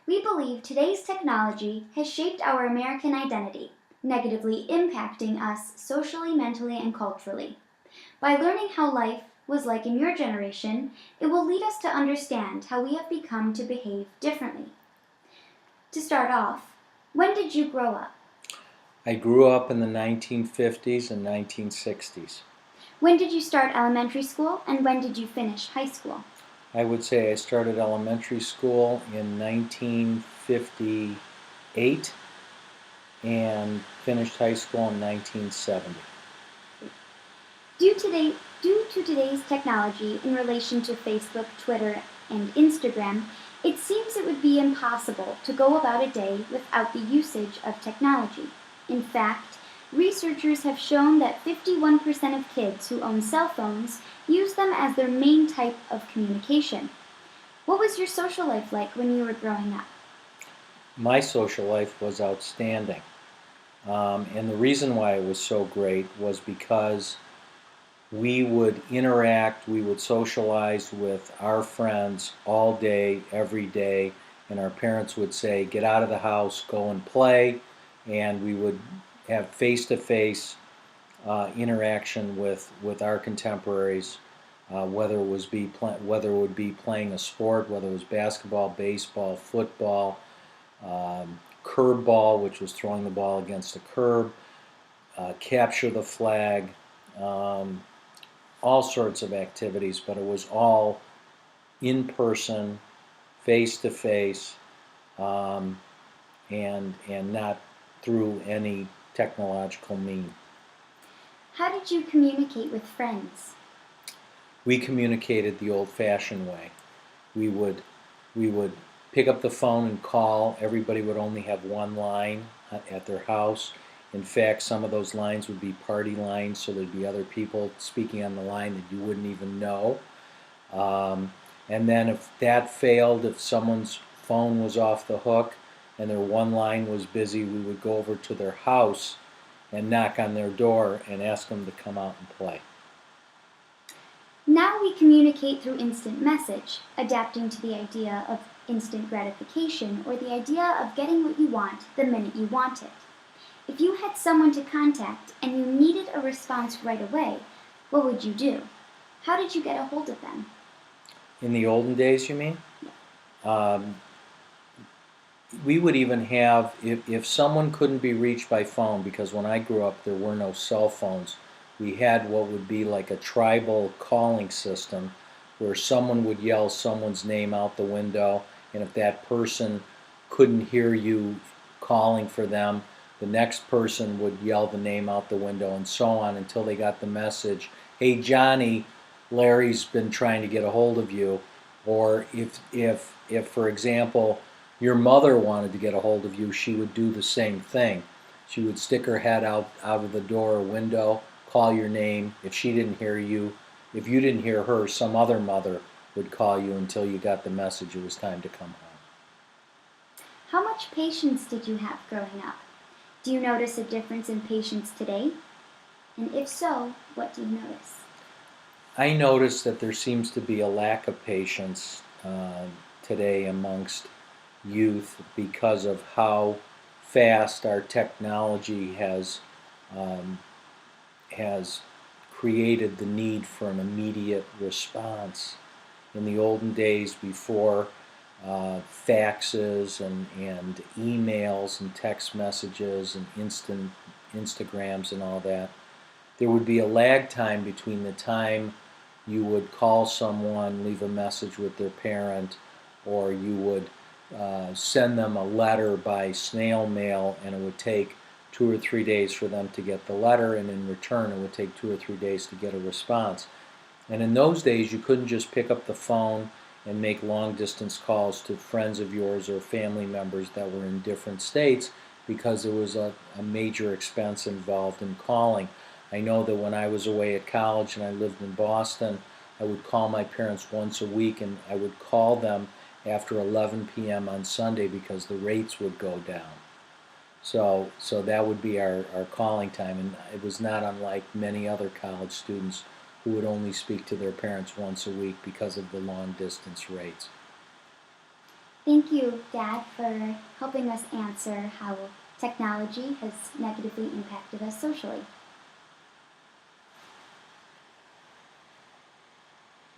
We believe today's technology has shaped our American identity, negatively impacting us socially, mentally, and culturally. By learning how life was like in your generation, it will lead us to understand how we have become to behave differently. To start off, when did you grow up? I grew up in the 1950s and 1960s. When did you start elementary school, and when did you finish high school? I would say I started elementary school in 1958 and finished high school in 1970. Due to today's technology in relation to Facebook, Twitter, and Instagram, it seems it would be impossible to go about a day without the usage of technology. In fact, researchers have shown that 51% of kids who own cell phones use them as their main type of communication. What was your social life like when you were growing up? My social life was outstanding. And the reason why it was so great was because we would interact, we would socialize with our friends all day, every day, and our parents would say, get out of the house, go and play, and we would have face-to-face interaction with our contemporaries, whether it would be playing a sport, whether it was basketball, baseball, football, curb ball, which was throwing the ball against the curb, capture the flag, all sorts of activities, but it was all in person, face to face, and not through any technological mean. How did you communicate with friends? We communicated the old-fashioned way. We would we would pick up the phone and call. Everybody would only have one line at their house. In fact, some of those lines would be party lines, so there'd be other people speaking on the line that you wouldn't even know. And then if that failed, if someone's phone was off the hook and their one line was busy, we would go over to their house and knock on their door and ask them to come out and play. Now we communicate through instant message, adapting to the idea of instant gratification or the idea of getting what you want the minute you want it. If you had someone to contact and you needed a response right away, what would you do? How did you get a hold of them? In the olden days, you mean? Um, we would even have, if someone couldn't be reached by phone, because when I grew up there were no cell phones, we had what would be like a tribal calling system where someone would yell someone's name out the window, and if that person couldn't hear you calling for them, the next person would yell the name out the window, and so on until they got the message, hey Johnny, Larry's been trying to get a hold of you. Or if for example, your mother wanted to get a hold of you, she would do the same thing. She would stick her head out of the door or window, call your name. If she didn't hear you, if you didn't hear her, some other mother would call you until you got the message it was time to come home. How much patience did you have growing up? Do you notice a difference in patience today? And if so, what do you notice? I notice that there seems to be a lack of patience today amongst youth because of how fast our technology um, has created the need for an immediate response. In the olden days, before faxes and emails and text messages and instant Instagrams and all that, there would be a lag time between the time you would call someone, leave a message with their parent, or you would send them a letter by snail mail, and it would take 2 or 3 days for them to get the letter, and in return it would take 2 or 3 days to get a response. And in those days you couldn't just pick up the phone and make long distance calls to friends of yours or family members that were in different states because there was a major expense involved in calling. I know that when I was away at college and I lived in Boston, I would call my parents once a week, and I would call them after 11 p.m. on Sunday because the rates would go down. So that would be our calling time, and it was not unlike many other college students who would only speak to their parents once a week because of the long distance rates. Thank you, Dad, for helping us answer how technology has negatively impacted us socially.